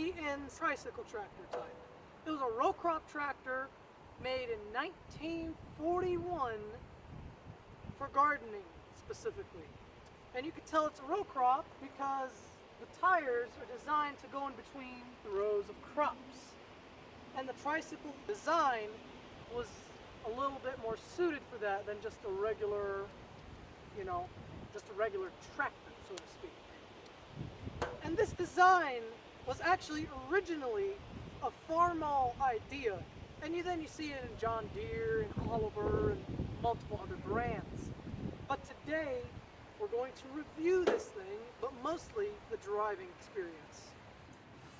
BN tricycle tractor type. It was a row crop tractor made in 1941 for gardening specifically. And you could tell it's a row crop because the tires are designed to go in between the rows of crops. And the tricycle design was a little bit more suited for that than just a regular, just a regular tractor, so to speak. And this design was actually originally a Farmall idea. And then you see it in John Deere and Oliver and multiple other brands. But today, we're going to review this thing, but mostly the driving experience.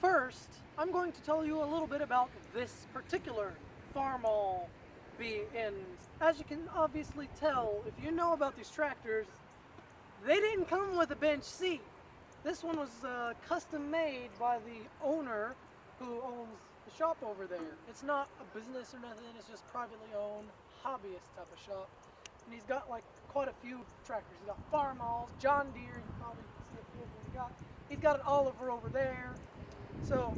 First, I'm going to tell you a little bit about this particular Farmall BN. As you can obviously tell, if you know about these tractors, they didn't come with a bench seat. This one was custom made by the owner who owns the shop over there. It's not a business or nothing, it's just privately owned, hobbyist type of shop. And he's got like quite a few tractors. He's got Farmalls, John Deere, you can probably see a few of them he's got an Oliver over there. So,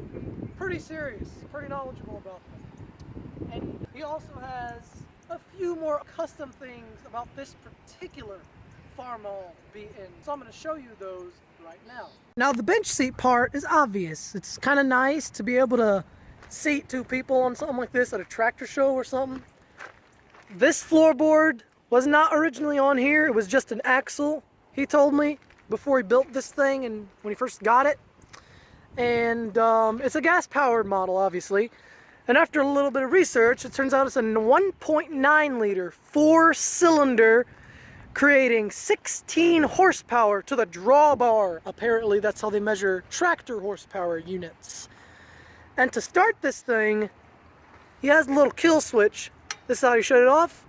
pretty serious, pretty knowledgeable about them. And he also has a few more custom things about this particular Farmall BN. So I'm going to show you those right now. Now the bench seat part is obvious. It's kind of nice to be able to seat two people on something like this at a tractor show or something. This floorboard was not originally on here. It was just an axle, he told me, before he built this thing and when he first got it. And it's a gas-powered model, obviously. And after a little bit of research, it turns out it's a 1.9 liter, 4-cylinder, creating 16 horsepower to the drawbar. Apparently, that's how they measure tractor horsepower units. And to start this thing, he has a little kill switch. This is how you shut it off.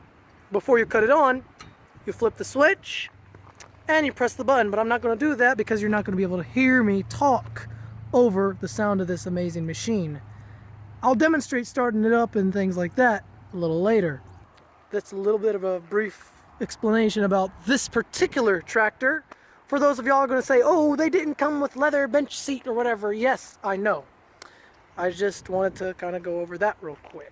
Before you cut it on, you flip the switch and you press the button. But I'm not going to do that because you're not going to be able to hear me talk over the sound of this amazing machine. I'll demonstrate starting it up and things like that a little later. That's a little bit of a brief explanation about this particular tractor. For those of y'all are going to say, oh, they didn't come with leather bench seat or whatever. Yes, I know. I just wanted to kind of go over that real quick.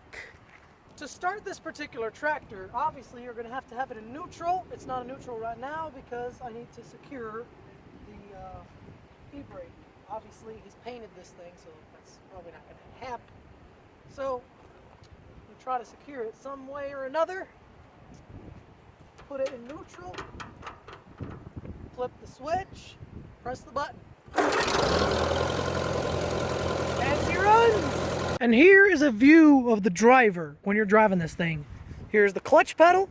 To start this particular tractor, obviously you're going to have it in neutral. It's not in neutral right now because I need to secure the e-brake. Obviously he's painted this thing, so that's probably not going to happen. So we try to secure it some way or another. Put it in neutral, flip the switch, press the button, and she runs! And here is a view of the driver when you're driving this thing. Here's the clutch pedal,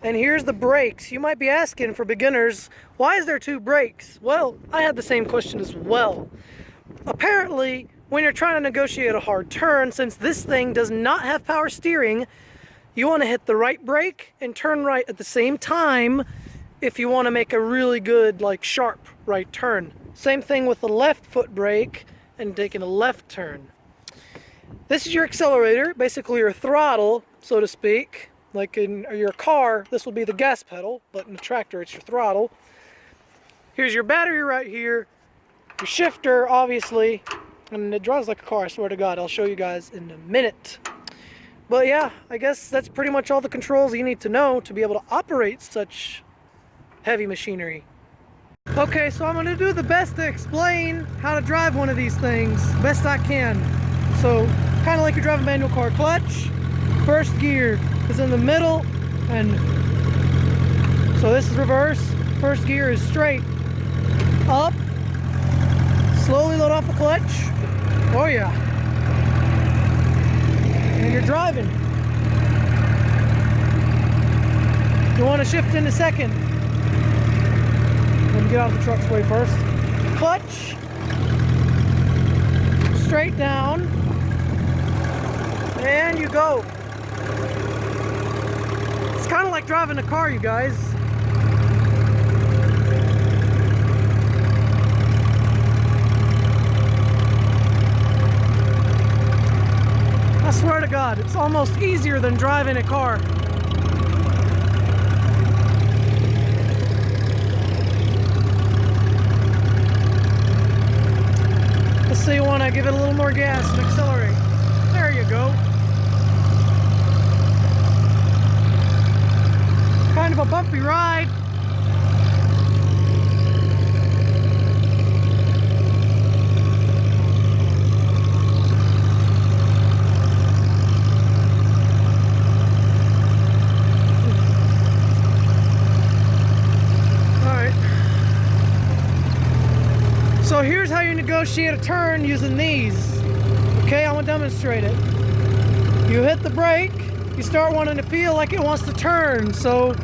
and here's the brakes. You might be asking, for beginners, why is there two brakes? Well, I had the same question as well. Apparently, when you're trying to negotiate a hard turn, since this thing does not have power steering, you want to hit the right brake and turn right at the same time if you want to make a really good, sharp right turn. Same thing with the left foot brake and taking a left turn. This is your accelerator, basically your throttle, so to speak. Like in your car, this will be the gas pedal, but in the tractor, it's your throttle. Here's your battery right here, your shifter, obviously, and it drives like a car, I swear to God. I'll show you guys in a minute. But yeah, I guess that's pretty much all the controls you need to know to be able to operate such heavy machinery. Okay, so I'm going to do the best to explain how to drive one of these things best I can. So, kind of like you're driving a manual car. Clutch, first gear is in the middle, and so this is reverse. First gear is straight. Up, slowly load off the clutch. Oh yeah. And you're driving. You want to shift into second. Let me get out of the truck's way first. Clutch. Straight down. And you go. It's kind of like driving a car, you guys. I swear to God, it's almost easier than driving a car. so you want to give it a little more gas and accelerate. There you go. Kind of a bumpy ride. So here's how you negotiate a turn using these. Okay, I'm gonna demonstrate it. You hit the brake, you start wanting to feel like it wants to turn. So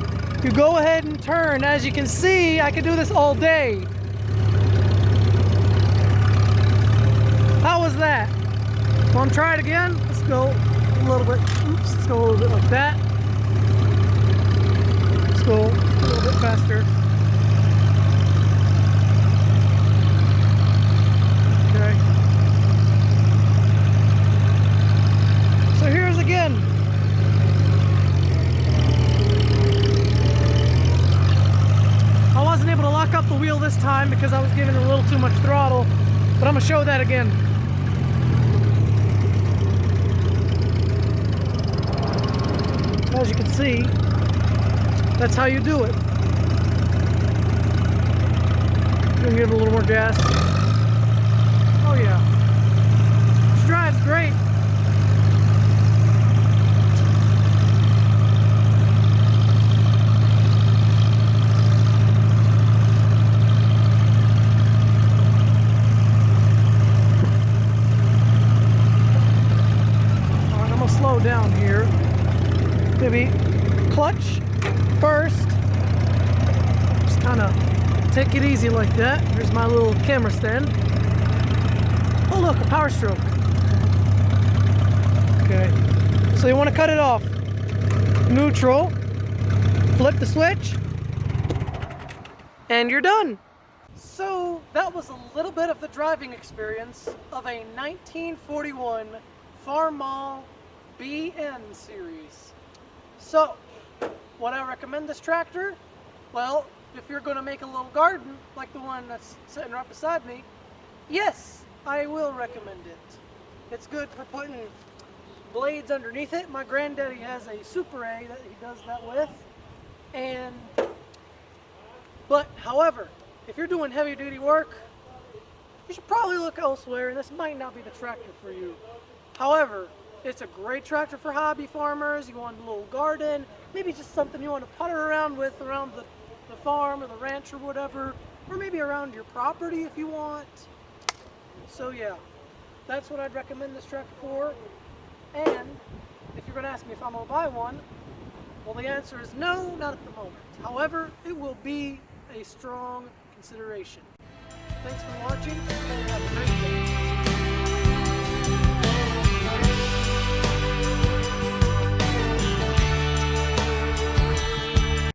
you go ahead and turn. As you can see, I can do this all day. How was that? Want to try it again? Let's go a little bit. Oops, let's go a little bit like that. Let's go a little bit faster. Okay. So here's again. I wasn't able to lock up the wheel this time because I was giving it a little too much throttle, but I'm gonna show that again. As you can see, that's how you do it. You can give it a little more gas. Oh yeah, this drives great. Alright, I'm gonna slow down here. Maybe clutch first. Just kind of take it easy like that. Here's my little camera stand. Oh look, a power stroke. Okay, so you want to cut it off. Neutral, flip the switch, and you're done. So that was a little bit of the driving experience of a 1941 Farmall BN series. So, would I recommend this tractor? Well, if you're going to make a little garden like the one that's sitting right beside me, yes, I will recommend it. It's good for putting blades underneath it. My granddaddy has a Super A that he does that with. But however, if you're doing heavy duty work, you should probably look elsewhere, and this might not be the tractor for you. However, it's a great tractor for hobby farmers. You want a little garden, maybe just something you want to putter around with around the farm or the ranch or whatever, or maybe around your property if you want. So yeah, that's what I'd recommend this tractor for. And if you're going to ask me if I'm going to buy one, well, the answer is no, not at the moment. However, it will be a strong consideration. Thanks for watching.